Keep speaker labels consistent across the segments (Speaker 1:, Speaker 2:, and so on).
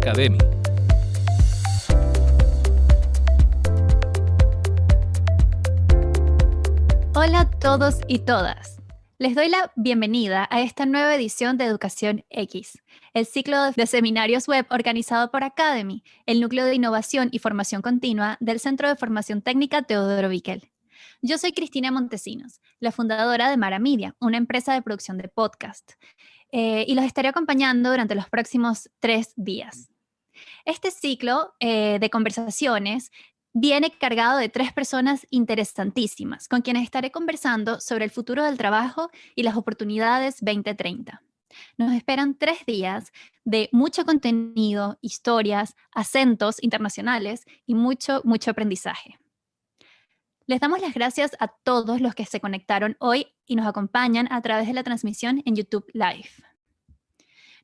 Speaker 1: Academy.
Speaker 2: Hola a todos y todas. Les doy la bienvenida a esta nueva edición de Educación X, el ciclo de seminarios web organizado por Academy, el núcleo de innovación y formación continua del Centro de Formación Técnica Teodoro Bickel. Yo soy Cristina Montesinos, la fundadora de Mara Media, una empresa de producción de podcast, y los estaré acompañando durante los próximos 3 días. Este ciclo de conversaciones viene cargado de 3 personas interesantísimas, con quienes estaré conversando sobre el futuro del trabajo y las oportunidades 2030. Nos esperan 3 días de mucho contenido, historias, acentos internacionales y mucho aprendizaje. Les damos las gracias a todos los que se conectaron hoy y nos acompañan a través de la transmisión en YouTube Live.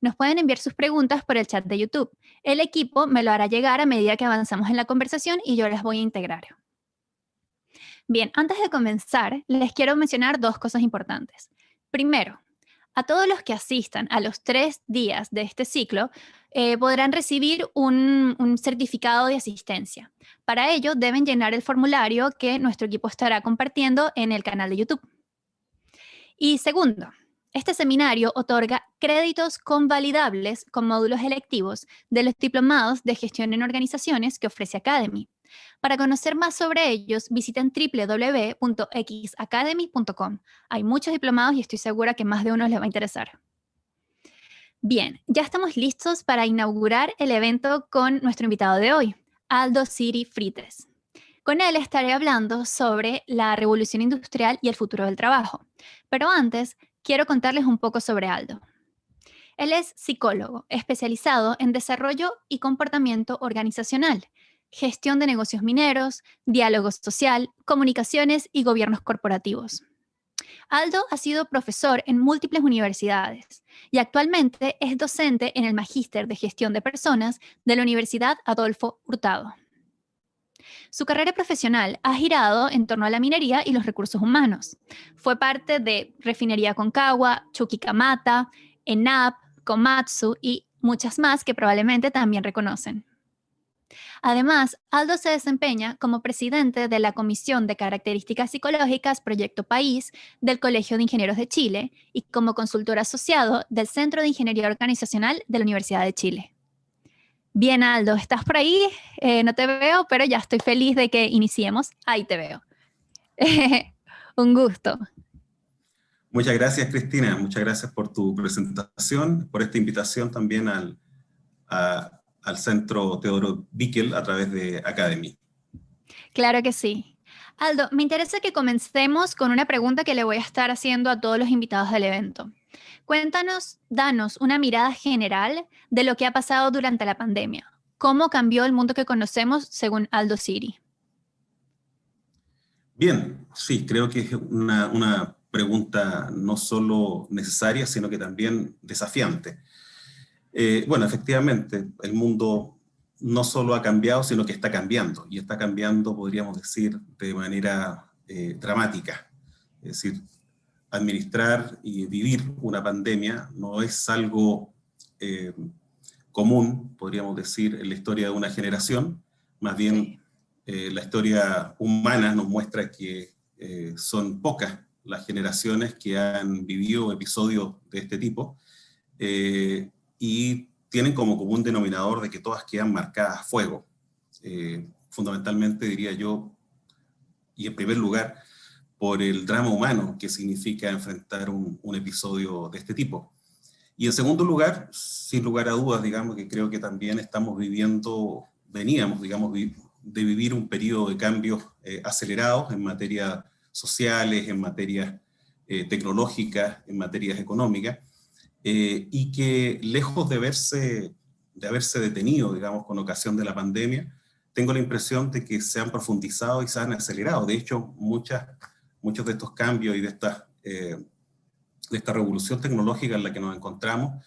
Speaker 2: Nos pueden enviar sus preguntas por el chat de YouTube. El equipo me lo hará llegar a medida que avanzamos en la conversación y yo las voy a integrar. Bien, antes de comenzar, les quiero mencionar 2 cosas importantes. Primero, a todos los que asistan a los 3 días de este ciclo, podrán recibir un certificado de asistencia. Para ello, deben llenar el formulario que nuestro equipo estará compartiendo en el canal de YouTube. Y segundo, este seminario otorga créditos convalidables con módulos electivos de los diplomados de gestión en organizaciones que ofrece Academy. Para conocer más sobre ellos, visiten www.xacademy.com. Hay muchos diplomados y estoy segura que más de uno les va a interesar. Bien, ya estamos listos para inaugurar el evento con nuestro invitado de hoy, Aldo Siri Frites. Con él estaré hablando sobre la revolución industrial y el futuro del trabajo. Pero antes, quiero contarles un poco sobre Aldo. Él es psicólogo, especializado en desarrollo y comportamiento organizacional, gestión de negocios mineros, diálogo social, comunicaciones y gobiernos corporativos. Aldo ha sido profesor en múltiples universidades y actualmente es docente en el Magíster de Gestión de Personas de la Universidad Adolfo Hurtado. Su carrera profesional ha girado en torno a la minería y los recursos humanos. Fue parte de Refinería Concagua, Chuquicamata, ENAP, Komatsu y muchas más que probablemente también reconocen. Además, Aldo se desempeña como presidente de la Comisión de Características Psicológicas Proyecto País del Colegio de Ingenieros de Chile y como consultor asociado del Centro de Ingeniería Organizacional de la Universidad de Chile. Bien, Aldo, ¿estás por ahí? No te veo, pero ya estoy feliz de que iniciemos. Ahí te veo. Un gusto.
Speaker 3: Muchas gracias, Cristina. Muchas gracias por tu presentación, por esta invitación también al Centro Teodoro Bickel a través de Academy.
Speaker 2: Claro que sí. Aldo, me interesa que comencemos con una pregunta que le voy a estar haciendo a todos los invitados del evento. Cuéntanos, danos una mirada general de lo que ha pasado durante la pandemia. ¿Cómo cambió el mundo que conocemos según Aldo Siri?
Speaker 3: Bien, sí, creo que es una pregunta no solo necesaria, sino que también desafiante. Bueno, efectivamente, el mundo no solo ha cambiado, sino que está cambiando, y está cambiando, podríamos decir, de manera dramática. Es decir, administrar y vivir una pandemia no es algo común, podríamos decir, en la historia de una generación. Más bien, la historia humana nos muestra que son pocas las generaciones que han vivido episodios de este tipo, y tienen como común denominador de que todas quedan marcadas a fuego. Fundamentalmente, diría yo, y en primer lugar, por el drama humano que significa enfrentar un episodio de este tipo. Y en segundo lugar, sin lugar a dudas, digamos que creo que también veníamos, digamos, de vivir un periodo de cambios acelerados en materias sociales, en materias tecnológicas, en materias económicas, y que lejos de haberse detenido, digamos, con ocasión de la pandemia, tengo la impresión de que se han profundizado y se han acelerado. De hecho, muchos de estos cambios y de esta revolución tecnológica en la que nos encontramos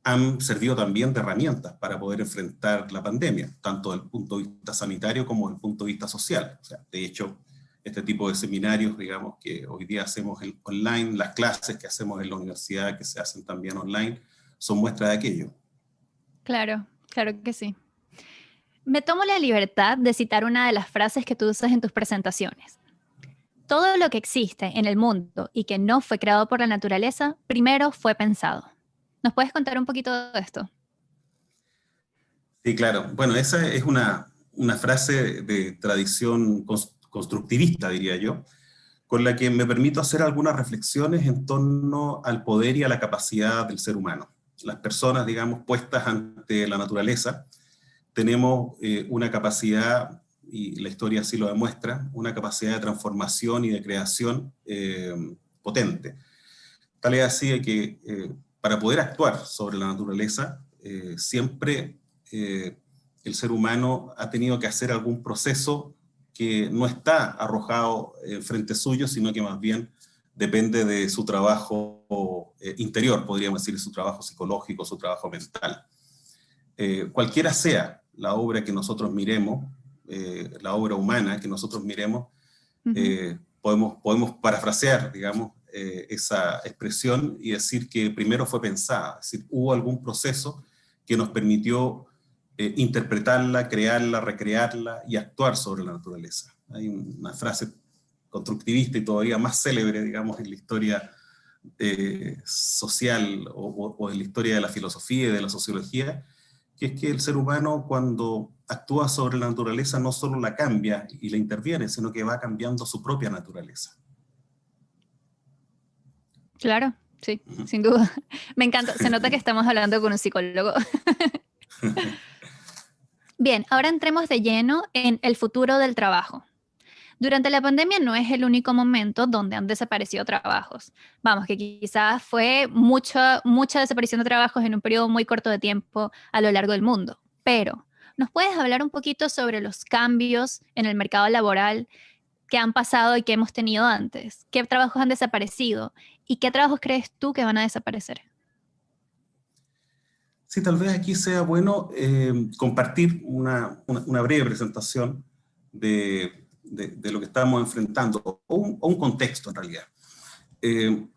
Speaker 3: han servido también de herramientas para poder enfrentar la pandemia, tanto desde el punto de vista sanitario como desde el punto de vista social. O sea, de hecho, este tipo de seminarios, digamos, que hoy día hacemos online, las clases que hacemos en la universidad, que se hacen también online, son muestra de aquello.
Speaker 2: Claro, Claro que sí. Me tomo la libertad de citar una de las frases que tú usas en tus presentaciones. Todo lo que existe en el mundo y que no fue creado por la naturaleza, primero fue pensado. ¿Nos puedes contar un poquito de esto?
Speaker 3: Sí, claro. Bueno, esa es una frase de tradición constructivista, diría yo, con la que me permito hacer algunas reflexiones en torno al poder y a la capacidad del ser humano. Las personas, digamos, puestas ante la naturaleza, tenemos una capacidad, y la historia así lo demuestra, una capacidad de transformación y de creación potente. Tal es así de que para poder actuar sobre la naturaleza, siempre el ser humano ha tenido que hacer algún proceso que no está arrojado frente suyo, sino que más bien depende de su trabajo interior, podríamos decir, su trabajo psicológico, su trabajo mental. Cualquiera sea la obra que nosotros miremos, la obra humana que nosotros miremos,
Speaker 2: Ujú.
Speaker 3: podemos parafrasear, digamos, esa expresión y decir que primero fue pensada, es decir, hubo algún proceso que nos permitió interpretarla, crearla, recrearla y actuar sobre la naturaleza. Hay una frase constructivista y todavía más célebre, digamos, en la historia social o en la historia de la filosofía y de la sociología, que es que el ser humano cuando actúa sobre la naturaleza no solo la cambia y la interviene, sino que va cambiando su propia naturaleza.
Speaker 2: Claro, sí, sin duda. Me encanta, se nota que estamos hablando con un psicólogo. Bien, ahora entremos de lleno en el futuro del trabajo. Durante la pandemia no es el único momento donde han desaparecido trabajos. Vamos, que quizás fue mucha desaparición de trabajos en un periodo muy corto de tiempo a lo largo del mundo. Pero, ¿nos puedes hablar un poquito sobre los cambios en el mercado laboral que han pasado y que hemos tenido antes? ¿Qué trabajos han desaparecido? ¿Y qué trabajos crees tú que van a desaparecer?
Speaker 3: Sí, tal vez aquí sea bueno compartir una breve presentación de lo que estamos enfrentando, o un contexto en realidad. Eh,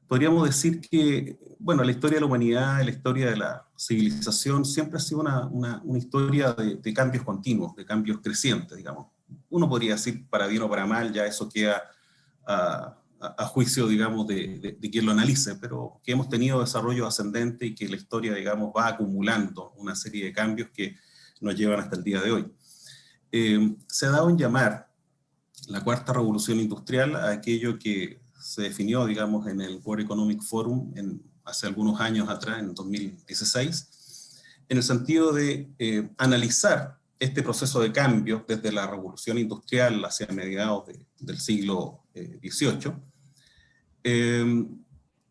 Speaker 3: Podríamos decir que, bueno, la historia de la humanidad, la historia de la civilización, siempre ha sido una historia de cambios continuos, de cambios crecientes, digamos. Uno podría decir para bien o para mal, ya eso queda a juicio, digamos, de quien lo analice, pero que hemos tenido desarrollo ascendente y que la historia, digamos, va acumulando una serie de cambios que nos llevan hasta el día de hoy. Se ha dado en llamar la cuarta revolución industrial a aquello que se definió, digamos, en el World Economic Forum hace algunos años atrás, en 2016, en el sentido de analizar este proceso de cambio desde la revolución industrial hacia mediados del siglo XVIII,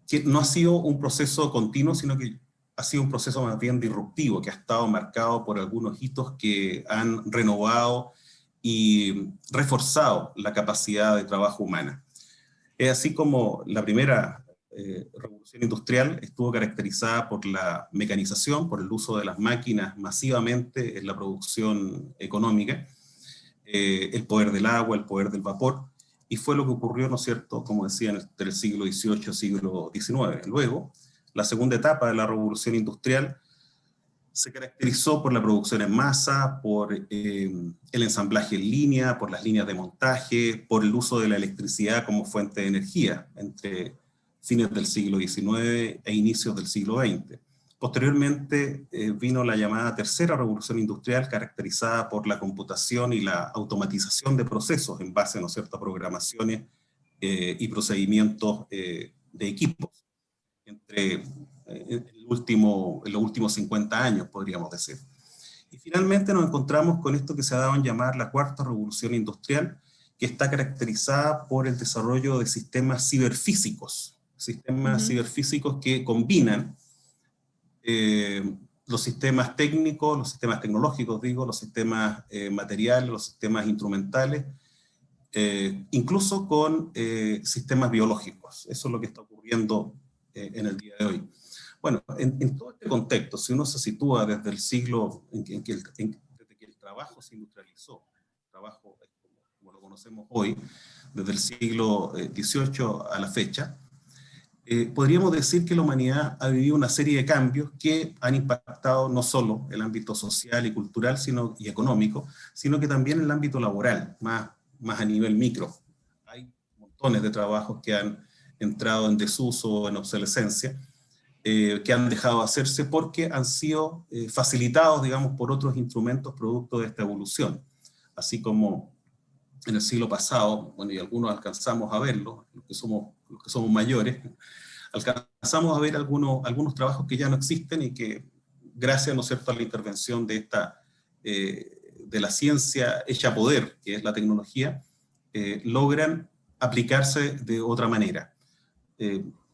Speaker 3: que no ha sido un proceso continuo, sino que ha sido un proceso más bien disruptivo, que ha estado marcado por algunos hitos que han renovado y reforzado la capacidad de trabajo humana. Es así como la primera revolución industrial estuvo caracterizada por la mecanización, por el uso de las máquinas masivamente en la producción económica, el poder del agua, el poder del vapor, y fue lo que ocurrió, ¿no es cierto?, como decía, entre el siglo XVIII y siglo XIX. Luego, la segunda etapa de la revolución industrial se caracterizó por la producción en masa, por el ensamblaje en línea, por las líneas de montaje, por el uso de la electricidad como fuente de energía entre fines del siglo XIX e inicios del siglo XX. Posteriormente vino la llamada tercera revolución industrial, caracterizada por la computación y la automatización de procesos en base, ¿no es cierto?, a programaciones y procedimientos de equipos entre en los últimos 50 años, podríamos decir. Y finalmente nos encontramos con esto que se ha dado en llamar la cuarta revolución industrial, que está caracterizada por el desarrollo de sistemas
Speaker 2: Ujú.
Speaker 3: ciberfísicos que combinan los sistemas técnicos, los sistemas tecnológicos, digo, los sistemas materiales, los sistemas instrumentales, incluso con sistemas biológicos. Eso es lo que está ocurriendo en el día de hoy. Bueno, en todo este contexto, si uno se sitúa desde el siglo desde que el trabajo se industrializó, el trabajo como lo conocemos hoy, desde el siglo XVIII a la fecha, podríamos decir que la humanidad ha vivido una serie de cambios que han impactado no solo el ámbito social y cultural y económico, sino que también el ámbito laboral, más a nivel micro. Hay montones de trabajos que han entrado en desuso o en obsolescencia, que han dejado de hacerse porque han sido facilitados, digamos, por otros instrumentos producto de esta evolución. Así como en el siglo pasado, bueno, y algunos alcanzamos a verlo, los que somos mayores, alcanzamos a ver algunos trabajos que ya no existen y que, gracias, ¿no es cierto?, a la intervención de la ciencia hecha poder, que es la tecnología, logran aplicarse de otra manera.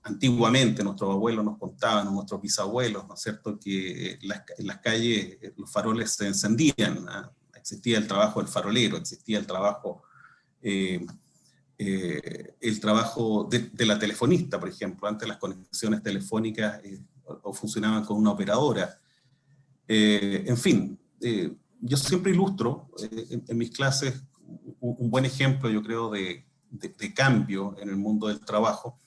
Speaker 3: Antiguamente nuestros abuelos nos contaban, nuestros bisabuelos, ¿no es cierto?, que en las calles los faroles se encendían, ¿no? Existía el trabajo del farolero, existía el trabajo de la telefonista, por ejemplo. Antes las conexiones telefónicas o funcionaban con una operadora. En fin, yo siempre ilustro en mis clases un buen ejemplo, yo creo, de cambio en el mundo del trabajo.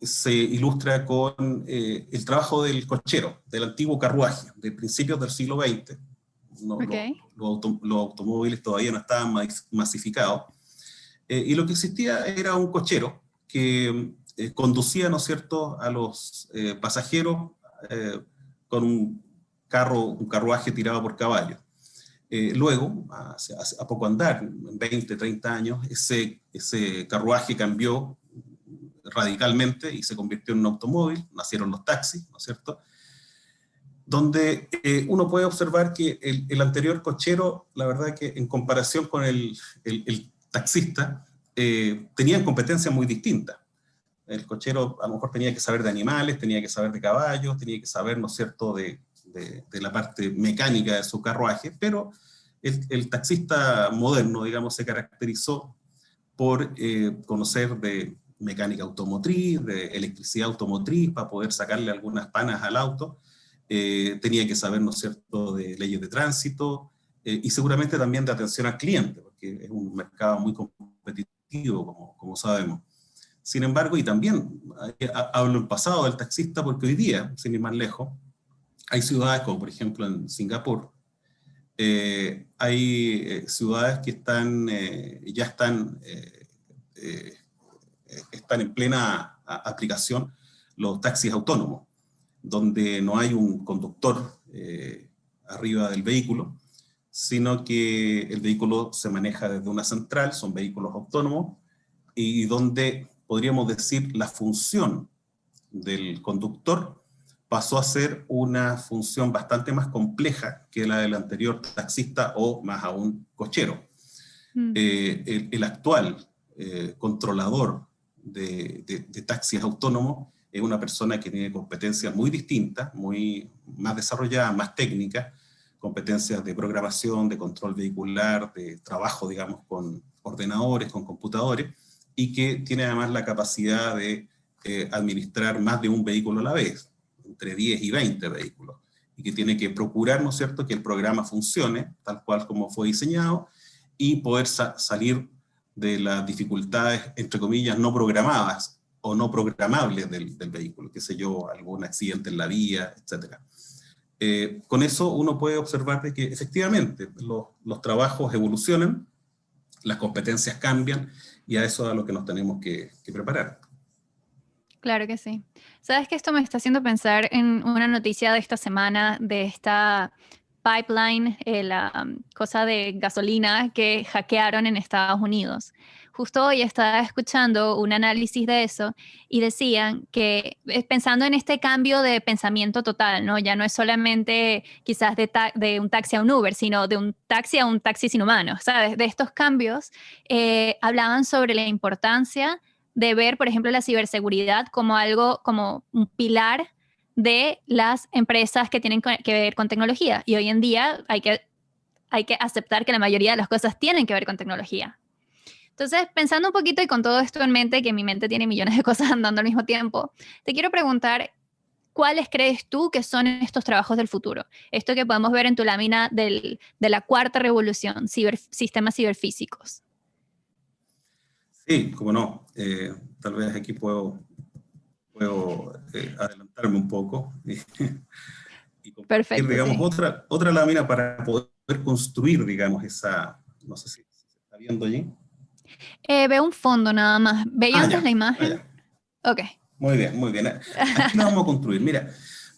Speaker 3: Se ilustra con el trabajo del cochero, del antiguo carruaje, de principios del siglo XX.
Speaker 2: Okay.
Speaker 3: Los automóviles todavía no estaban masificados. Y lo que existía era un cochero que conducía, ¿no es cierto?, a los pasajeros con un carruaje tirado por caballos. Luego, a poco andar, en 20, 30 años, ese carruaje cambió radicalmente y se convirtió en un automóvil, nacieron los taxis, ¿no es cierto?, donde uno puede observar que el anterior cochero, la verdad que en comparación con el taxista, tenían competencias muy distintas. El cochero a lo mejor tenía que saber de animales, tenía que saber de caballos, tenía que saber, ¿no es cierto?, de la parte mecánica de su carruaje, pero el taxista moderno, digamos, se caracterizó por conocer de mecánica automotriz, de electricidad automotriz, para poder sacarle algunas panas al auto. Tenía que saber, ¿no es cierto?, de leyes de tránsito y seguramente también de atención al cliente, porque es un mercado muy competitivo, como sabemos. Sin embargo, y también hablo en pasado del taxista, porque hoy día, sin ir más lejos, hay ciudades como por ejemplo en Singapur, hay ciudades que ya están en plena aplicación los taxis autónomos, donde no hay un conductor arriba del vehículo, sino que el vehículo se maneja desde una central, son vehículos autónomos, y donde podríamos decir la función del conductor pasó a ser una función bastante más compleja que la del anterior taxista o más aún cochero. El actual controlador de taxis autónomos es una persona que tiene competencias muy distintas, más desarrolladas, más técnicas, competencias de programación, de control vehicular, de trabajo, digamos, con ordenadores, con computadores, y que tiene además la capacidad de administrar más de un vehículo a la vez, entre 10 y 20 vehículos, y que tiene que procurar, ¿no es cierto?, que el programa funcione tal cual como fue diseñado y poder salir de las dificultades, entre comillas, no programadas o no programables del vehículo, qué sé yo, algún accidente en la vía, etc. Con eso uno puede observar de que efectivamente los trabajos evolucionan, las competencias cambian, y a eso es a lo que nos tenemos que preparar.
Speaker 2: Claro que sí. Sabes que esto me está haciendo pensar en una noticia de esta semana de esta pipeline, la cosa de gasolina que hackearon en Estados Unidos. Justo hoy estaba escuchando un análisis de eso y decían que pensando en este cambio de pensamiento total, ¿no? Ya no es solamente quizás de un taxi a un Uber, sino de un taxi sin humanos, ¿sabes? De estos cambios, hablaban sobre la importancia de ver, por ejemplo, la ciberseguridad como algo, como un pilar de las empresas que tienen que ver con tecnología. Y hoy en día hay que aceptar que la mayoría de las cosas tienen que ver con tecnología. Entonces, pensando un poquito y con todo esto en mente, que mi mente tiene millones de cosas andando al mismo tiempo, te quiero preguntar, ¿cuáles crees tú que son estos trabajos del futuro? Esto que podemos ver en tu lámina de la cuarta revolución, sistemas ciberfísicos.
Speaker 3: Sí, cómo no. Tal vez aquí puedo adelantarme un poco y compartir,
Speaker 2: Perfecto,
Speaker 3: digamos,
Speaker 2: sí.
Speaker 3: otra lámina para poder construir, digamos, esa, no sé si se está viendo allí.
Speaker 2: Veo un fondo nada más. ¿Veía
Speaker 3: Ah,
Speaker 2: antes la
Speaker 3: ya, ah,
Speaker 2: imagen?
Speaker 3: ya.
Speaker 2: Ok.
Speaker 3: Muy bien, muy bien. Aquí lo vamos a construir. Mira,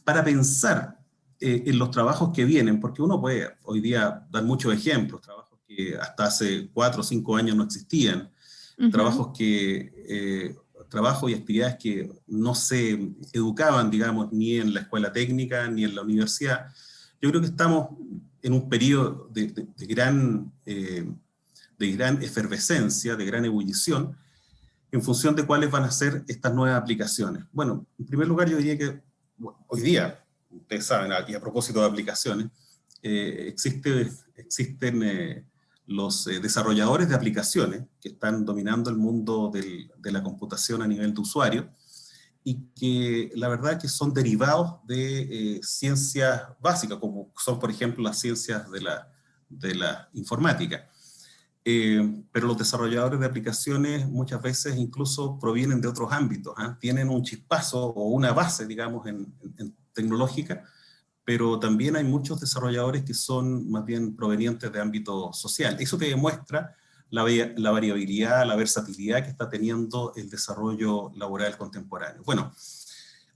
Speaker 3: para pensar en los trabajos que vienen, porque uno puede hoy día dar muchos ejemplos, trabajos que hasta hace 4 o 5 años no existían,
Speaker 2: Ujú.
Speaker 3: trabajos trabajos y actividades que no se educaban, digamos, ni en la escuela técnica ni en la universidad. Yo creo que estamos en un periodo de gran efervescencia, de gran ebullición, en función de cuáles van a ser estas nuevas aplicaciones. Bueno, en primer lugar yo diría que bueno, hoy día, ustedes saben, y a propósito de aplicaciones, existen los desarrolladores de aplicaciones que están dominando el mundo de la computación a nivel de usuario y que la verdad es que son derivados de ciencias básicas, como son por ejemplo las ciencias de la informática. Pero los desarrolladores de aplicaciones muchas veces incluso provienen de otros ámbitos, ¿eh? Tienen un chispazo o una base, digamos, en tecnológica, pero también hay muchos desarrolladores que son más bien provenientes de ámbito social. Eso te demuestra la variabilidad, la versatilidad que está teniendo el desarrollo laboral contemporáneo. Bueno,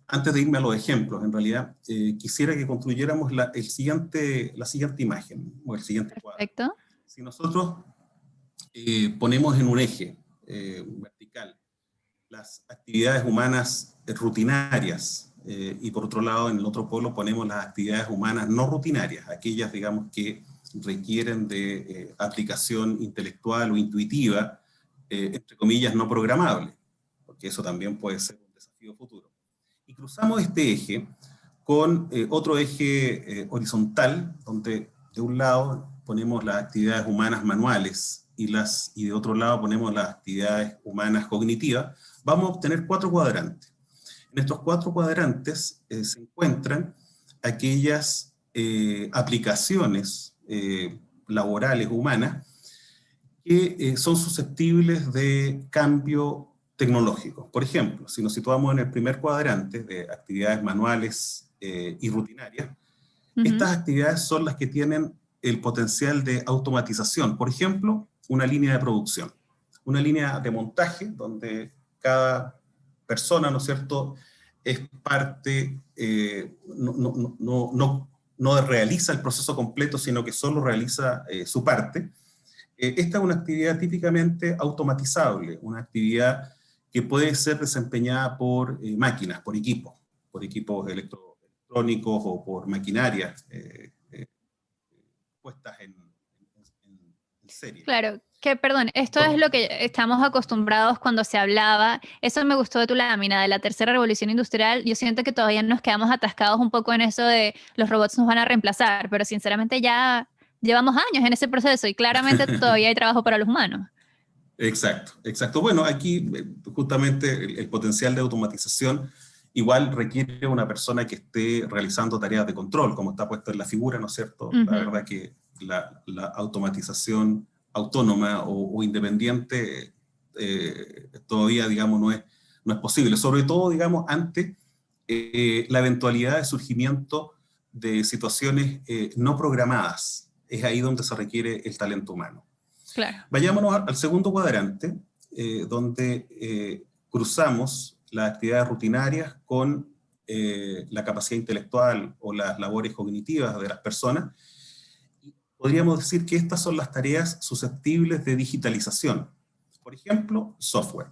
Speaker 3: antes de irme a los ejemplos, en realidad quisiera que construyéramos la siguiente imagen o el siguiente cuadro.
Speaker 2: Perfecto.
Speaker 3: Si nosotros ponemos en un eje vertical las actividades humanas rutinarias y por otro lado en el otro polo ponemos las actividades humanas no rutinarias, aquellas digamos que requieren de aplicación intelectual o intuitiva, entre comillas no programable, porque eso también puede ser un desafío futuro. Y cruzamos este eje con otro eje horizontal, donde de un lado ponemos las actividades humanas manuales y de otro lado ponemos las actividades humanas cognitivas, vamos a obtener 4 cuadrantes. En estos 4 cuadrantes se encuentran aquellas aplicaciones laborales humanas que son susceptibles de cambio tecnológico. Por ejemplo, si nos situamos en el primer cuadrante de actividades manuales y rutinarias,
Speaker 2: Ujú.
Speaker 3: estas actividades son las que tienen el potencial de automatización. Por ejemplo, una línea de producción, una línea de montaje donde cada persona, ¿no es cierto?, es parte, no realiza el proceso completo, sino que solo realiza su parte. Esta es una actividad típicamente automatizable, una actividad que puede ser desempeñada por máquinas, por equipos electrónicos o por maquinarias puestas en serie.
Speaker 2: Claro, que perdón, esto es
Speaker 3: Por-
Speaker 2: lo que estamos acostumbrados cuando se hablaba. Eso me gustó de tu lámina, de la tercera revolución industrial. Yo siento que todavía nos quedamos atascados un poco en eso de los robots nos van a reemplazar, pero sinceramente ya llevamos años en ese proceso y claramente todavía hay trabajo para los humanos.
Speaker 3: Exacto, exacto. Bueno, aquí justamente el potencial de automatización igual requiere una persona que esté realizando tareas de control, como está puesto en la figura, ¿no es cierto? La
Speaker 2: Ujú.
Speaker 3: verdad que la automatización autónoma o independiente todavía, digamos, no es posible. Sobre todo, digamos, ante la eventualidad de surgimiento de situaciones no programadas. Es ahí donde se requiere el talento humano.
Speaker 2: Claro.
Speaker 3: Vayámonos al segundo cuadrante, donde cruzamos las actividades rutinarias con la capacidad intelectual o las labores cognitivas de las personas. Podríamos decir que estas son las tareas susceptibles de digitalización. Por ejemplo, software.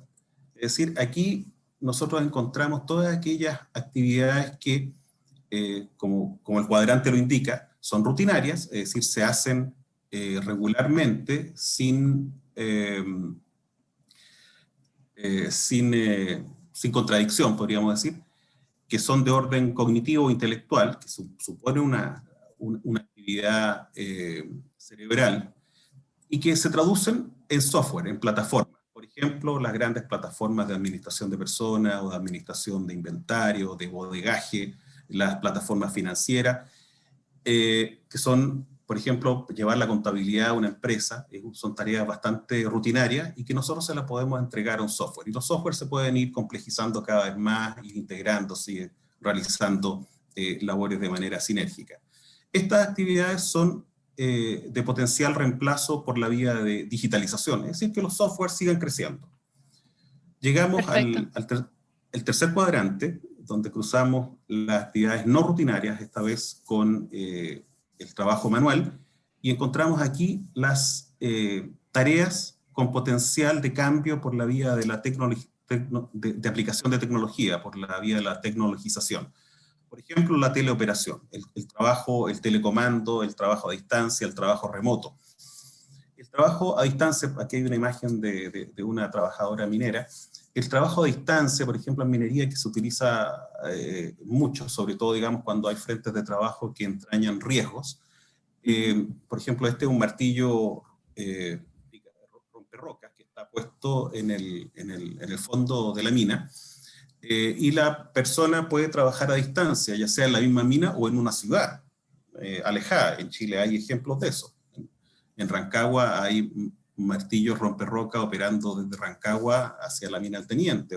Speaker 3: Es decir, aquí nosotros encontramos todas aquellas actividades que, como el cuadrante lo indica, son rutinarias, es decir, se hacen regularmente sin contradicción, podríamos decir, que son de orden cognitivo o intelectual, que supone una actividad cerebral, y que se traducen en software, en plataformas. Por ejemplo, las grandes plataformas de administración de personas o de administración de inventario, de bodegaje, las plataformas financieras, que son por ejemplo, llevar la contabilidad a una empresa, son tareas bastante rutinarias y que nosotros se las podemos entregar a un software. Y los softwares se pueden ir complejizando cada vez más, ir integrándose, realizando labores de manera sinérgica. Estas actividades son de potencial reemplazo por la vía de digitalización, es decir, que los softwares sigan creciendo. Llegamos al el tercer cuadrante, donde cruzamos las actividades no rutinarias, esta vez con el trabajo manual, y encontramos aquí las tareas con potencial de cambio por la vía de la de aplicación de tecnología, por la vía de la tecnologización. Por ejemplo, la teleoperación, el trabajo, el telecomando, el trabajo a distancia, el trabajo remoto. El trabajo a distancia, aquí hay una imagen de una trabajadora minera. El trabajo a distancia, por ejemplo, en minería, que se utiliza mucho, sobre todo, digamos, cuando hay frentes de trabajo que entrañan riesgos. Por ejemplo, este es un martillo romperrocas que está puesto en el fondo de la mina, y la persona puede trabajar a distancia, ya sea en la misma mina o en una ciudad alejada. En Chile hay ejemplos de eso. En Rancagua hay martillos romperroca operando desde Rancagua hacia la mina del Teniente,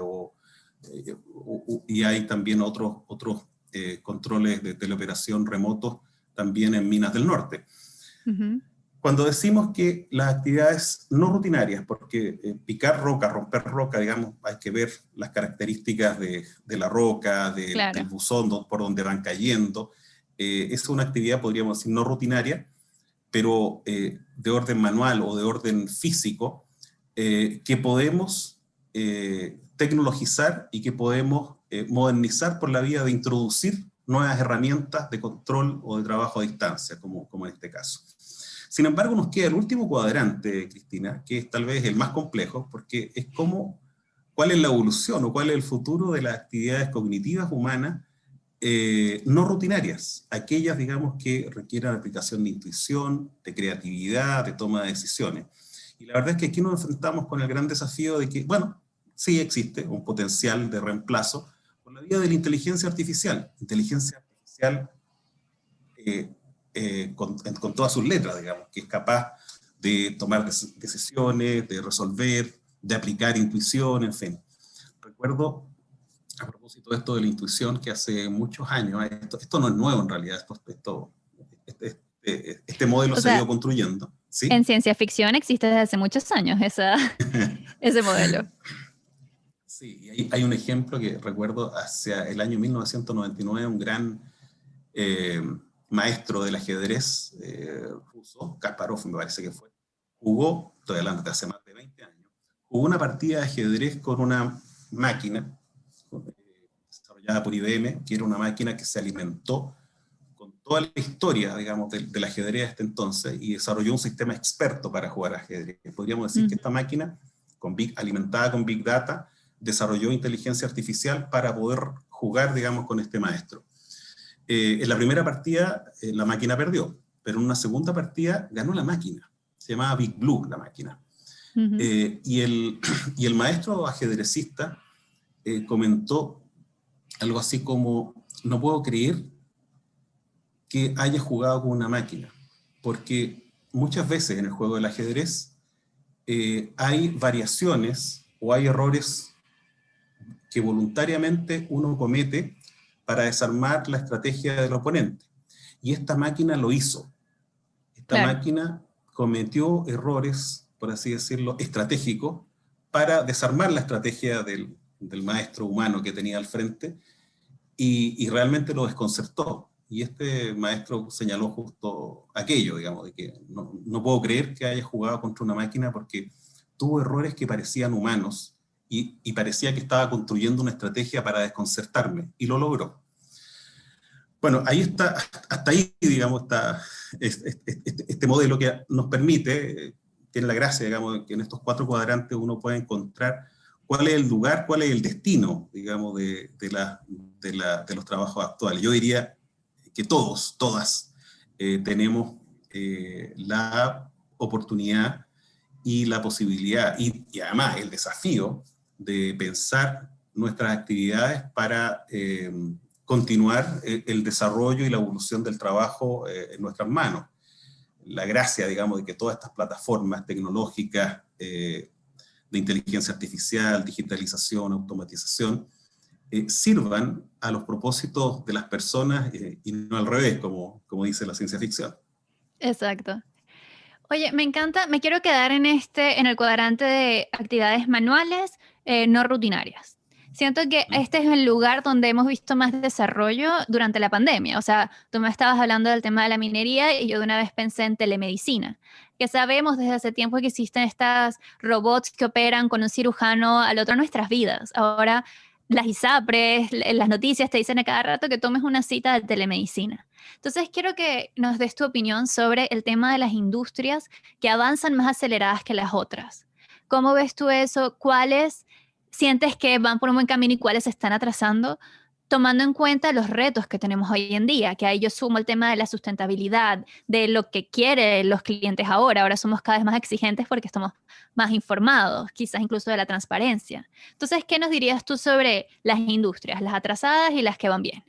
Speaker 3: y hay también otros controles de teleoperación remotos también en minas del norte. Cuando decimos que las actividades no rutinarias, porque picar roca, romper roca, digamos, hay que ver las características de la roca, del buzón por donde van cayendo, es una actividad, podríamos decir, no rutinaria, pero de orden manual o de orden físico, que podemos tecnologizar y que podemos modernizar por la vía de introducir nuevas herramientas de control o de trabajo a distancia, como en este caso. Sin embargo, nos queda el último cuadrante, Cristina, que es tal vez el más complejo, porque es cuál es la evolución o cuál es el futuro de las actividades cognitivas humanas no rutinarias, aquellas, digamos, que requieran aplicación de intuición, de creatividad, de toma de decisiones. Y la verdad es que aquí nos enfrentamos con el gran desafío de que, bueno, sí existe un potencial de reemplazo por la vía de la inteligencia artificial con todas sus letras, digamos, que es capaz de tomar decisiones, de resolver, de aplicar intuición, en fin. Recuerdo, a propósito de esto de la intuición, que hace muchos años, esto no es nuevo en realidad, este modelo se ha ido construyendo. ¿Sí?
Speaker 2: En ciencia ficción existe desde hace muchos años ese modelo.
Speaker 3: Sí, y hay un ejemplo que recuerdo hacia el año 1999, un gran maestro del ajedrez ruso, Kasparov me parece que fue, jugó, estoy hablando de hace más de 20 años, jugó una partida de ajedrez con una máquina desarrollada por IBM, que era una máquina que se alimentó con toda la historia, digamos, del ajedrez hasta entonces, y desarrolló un sistema experto para jugar ajedrez. Podríamos decir que esta máquina, alimentada con Big Data, desarrolló inteligencia artificial para poder jugar, digamos, con este maestro. En la primera partida la máquina perdió, pero en una segunda partida ganó la máquina. Se llamaba Big Blue la máquina. Y el maestro ajedrecista comentó algo así como: no puedo creer que haya jugado con una máquina, porque muchas veces en el juego del ajedrez hay variaciones o hay errores que voluntariamente uno comete para desarmar la estrategia del oponente. Y esta máquina lo hizo. Esta máquina cometió errores, por así decirlo, estratégicos, para desarmar la estrategia del maestro humano que tenía al frente, y realmente lo desconcertó. Y este maestro señaló justo aquello, digamos, de que no puedo creer que haya jugado contra una máquina porque tuvo errores que parecían humanos y parecía que estaba construyendo una estrategia para desconcertarme, y lo logró. Bueno, ahí está, hasta ahí, digamos, está este modelo que nos permite, tiene la gracia, digamos, que en estos 4 cuadrantes uno puede encontrar cuál es el lugar, cuál es el destino, digamos, de los trabajos actuales. Yo diría que todas tenemos la oportunidad y la posibilidad, y además el desafío de pensar nuestras actividades para continuar el desarrollo y la evolución del trabajo en nuestras manos. la gracia, digamos, de que todas estas plataformas tecnológicas de inteligencia artificial, digitalización, automatización, sirvan a los propósitos de las personas y no al revés, como dice la ciencia ficción.
Speaker 2: Exacto. Oye, me encanta, me quiero quedar en el cuadrante de actividades manuales no rutinarias. Siento que este es el lugar donde hemos visto más desarrollo durante la pandemia. O sea, tú me estabas hablando del tema de la minería y yo de una vez pensé en telemedicina, que sabemos desde hace tiempo que existen estas robots que operan con un cirujano al otro en nuestras vidas. Ahora, las ISAPRES, las noticias te dicen a cada rato que tomes una cita de telemedicina. Entonces, quiero que nos des tu opinión sobre el tema de las industrias que avanzan más aceleradas que las otras. ¿Cómo ves tú eso? ¿Cuáles sientes que van por un buen camino y cuáles se están atrasando? Tomando en cuenta los retos que tenemos hoy en día, que ahí yo sumo el tema de la sustentabilidad, de lo que quieren los clientes ahora. Ahora somos cada vez más exigentes porque estamos más informados, quizás incluso de la transparencia. Entonces, ¿qué nos dirías tú sobre las industrias, las atrasadas y las que van bien?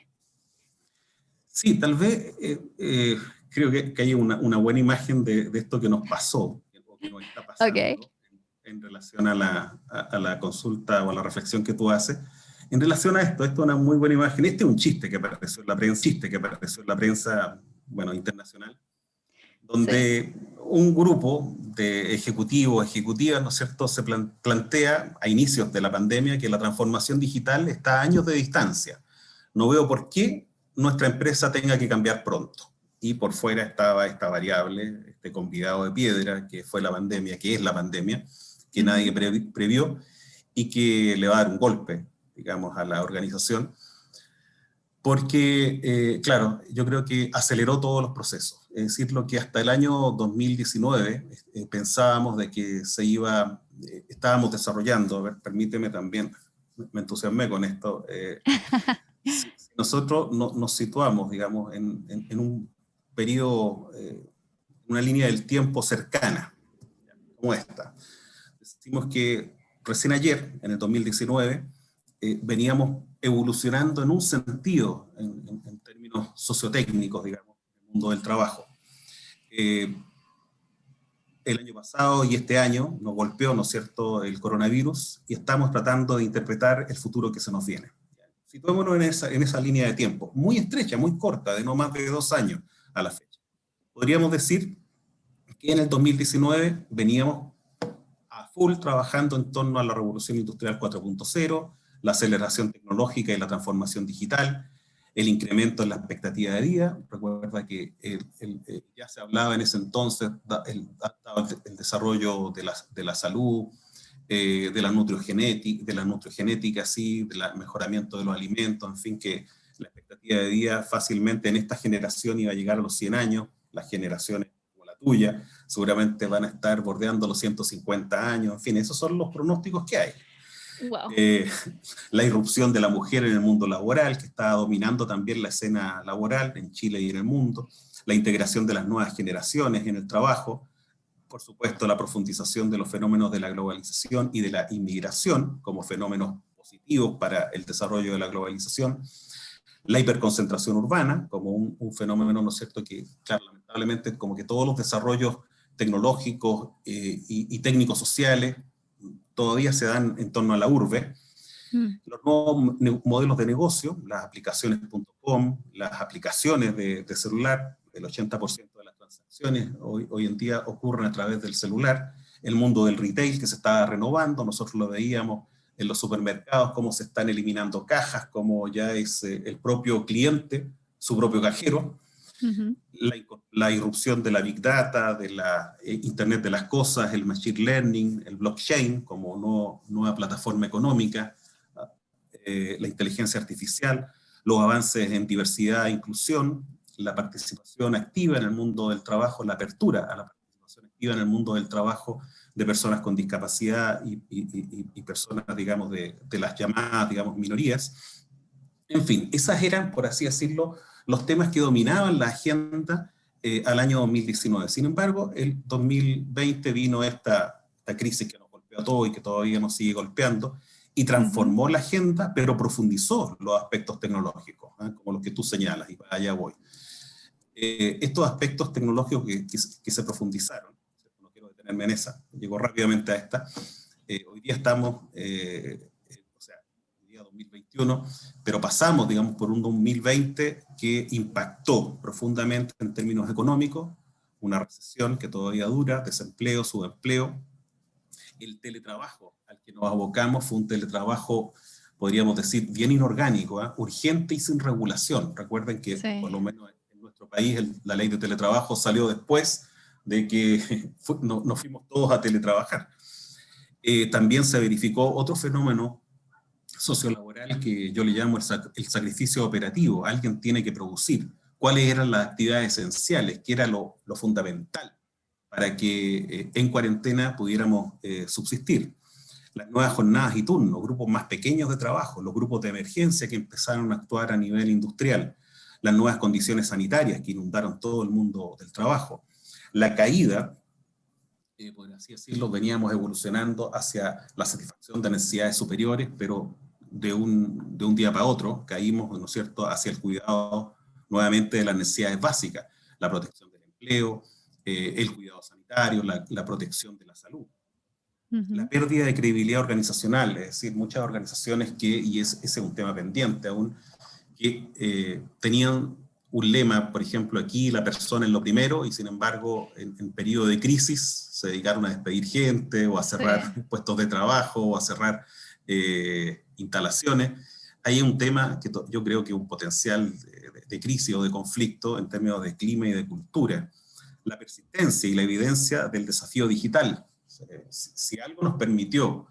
Speaker 3: Sí, tal vez creo que hay una buena imagen de esto que nos pasó, o que nos está
Speaker 2: Ok,
Speaker 3: pasando en relación a la consulta o a la reflexión que tú haces. En relación a esto es una muy buena imagen. Este es un chiste que apareció en la prensa, bueno, internacional,
Speaker 2: sí.
Speaker 3: donde un grupo de ejecutivos, ejecutivas, ¿no es cierto?, se plantea a inicios de la pandemia que la transformación digital está a años de distancia. No veo por qué nuestra empresa tenga que cambiar pronto. Y por fuera estaba esta variable, este convidado de piedra, que fue la pandemia, que es la pandemia, que nadie
Speaker 2: Ujú.
Speaker 3: previó y que le va a dar un golpe, digamos, a la organización, porque, claro, yo creo que aceleró todos los procesos. Es decir, lo que hasta el año 2019 pensábamos de que estábamos desarrollando, a ver, permíteme también, me entusiasmé con esto, si nosotros nos situamos, digamos, en un periodo, una línea del tiempo cercana, como esta. Decimos que recién ayer, en el 2019, veníamos evolucionando en un sentido, en términos sociotécnicos, digamos, en el mundo del trabajo. Eh, el año pasado y este año nos golpeó, ¿no es cierto?, el coronavirus y estamos tratando de interpretar el futuro que se nos viene. Situémonos en esa línea de tiempo, muy estrecha, muy corta, de no más de 2 años a la fecha. Podríamos decir que en el 2019 veníamos a full trabajando en torno a la revolución industrial 4.0, la aceleración tecnológica y la transformación digital, el incremento en la expectativa de vida. Recuerda que ya se hablaba en ese entonces el desarrollo de la salud, de la nutriogenética, sí, del mejoramiento de los alimentos, en fin, que la expectativa de vida fácilmente en esta generación iba a llegar a los 100 años, las generaciones como la tuya seguramente van a estar bordeando los 150 años, en fin, esos son los pronósticos que hay.
Speaker 2: Wow.
Speaker 3: Eh, la irrupción de la mujer en el mundo laboral, que está dominando también la escena laboral en Chile y en el mundo, la integración de las nuevas generaciones en el trabajo, por supuesto la profundización de los fenómenos de la globalización y de la inmigración como fenómenos positivos para el desarrollo de la globalización, la hiperconcentración urbana como un fenómeno, ¿no es cierto?, que, claro, lamentablemente, como que todos los desarrollos tecnológicos y técnicos sociales todavía se dan en torno a la urbe.
Speaker 2: Mm.
Speaker 3: Los nuevos modelos de negocio, las aplicaciones.com, las aplicaciones de celular, el 80% de las transacciones hoy en día ocurren a través del celular, el mundo del retail que se está renovando, nosotros lo veíamos en los supermercados, cómo se están eliminando cajas, cómo ya es el propio cliente, su propio cajero,
Speaker 2: Ujú.
Speaker 3: la irrupción de la Big Data, de la Internet de las Cosas, el Machine Learning, el blockchain como nueva plataforma económica, la inteligencia artificial, los avances en diversidad e inclusión, la participación activa en el mundo del trabajo, la apertura a la participación activa en el mundo del trabajo de personas con discapacidad y personas, digamos, de las llamadas, digamos, minorías. En fin, esas eran, por así decirlo, los temas que dominaban la agenda al año 2019. Sin embargo, el 2020 vino esta crisis que nos golpeó a todos y que todavía nos sigue golpeando, y
Speaker 2: Ujú.
Speaker 3: transformó la agenda, pero profundizó los aspectos tecnológicos, como los que tú señalas, y para allá voy. Estos aspectos tecnológicos que se profundizaron, no quiero detenerme en esa, llego rápidamente a esta, hoy día estamos, o sea, hoy día 2021, pero pasamos, digamos, por un 2020 que impactó profundamente en términos económicos, una recesión que todavía dura, desempleo, subempleo. El teletrabajo al que nos abocamos fue un teletrabajo, podríamos decir, bien inorgánico, urgente y sin regulación. Recuerden que, por lo menos en nuestro país, la ley de teletrabajo salió después de que nos fuimos todos a teletrabajar. También se verificó otro fenómeno sociolaboral que yo le llamo el sacrificio operativo. Alguien tiene que producir. ¿Cuáles eran las actividades esenciales? ¿Qué era lo fundamental para que en cuarentena pudiéramos subsistir? Las nuevas jornadas y turnos, grupos más pequeños de trabajo, los grupos de emergencia que empezaron a actuar a nivel industrial, las nuevas condiciones sanitarias que inundaron todo el mundo del trabajo, la caída, por así decirlo, veníamos evolucionando hacia la satisfacción de necesidades superiores, pero de un día para otro caímos, ¿no es cierto?, hacia el cuidado nuevamente de las necesidades básicas, la protección del empleo, el cuidado sanitario, la protección de la salud. La pérdida de credibilidad organizacional, es decir, muchas organizaciones y ese es un tema pendiente aún, que tenían un lema, por ejemplo, aquí la persona es lo primero, y sin embargo, en periodo de crisis se dedicaron a despedir gente, o a cerrar puestos de trabajo, o a cerrar instalaciones. Hay un tema que yo creo que un potencial de crisis o de conflicto en términos de clima y de cultura. La persistencia y la evidencia del desafío digital. Si algo nos permitió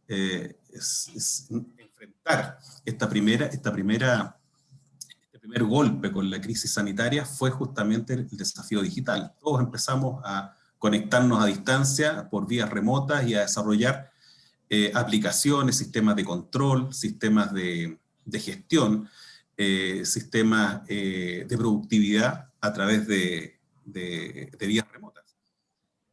Speaker 3: es enfrentar este primer golpe con la crisis sanitaria, fue justamente el desafío digital. Todos empezamos a conectarnos a distancia por vías remotas y a desarrollar aplicaciones, sistemas de control, sistemas de gestión, sistemas de productividad a través de vías remotas.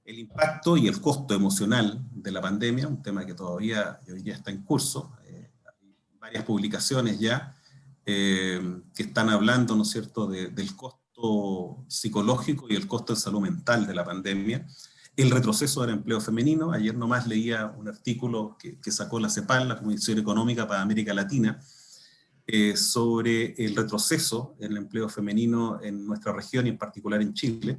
Speaker 3: El impacto y el costo emocional de la pandemia, un tema que todavía hoy día está en curso, hay varias publicaciones ya que están hablando, ¿no es cierto?, del costo psicológico y el costo de salud mental de la pandemia. El retroceso del empleo femenino. Ayer nomás leía un artículo que sacó la CEPAL, la Comisión Económica para América Latina, sobre el retroceso en el empleo femenino en nuestra región y en particular en Chile,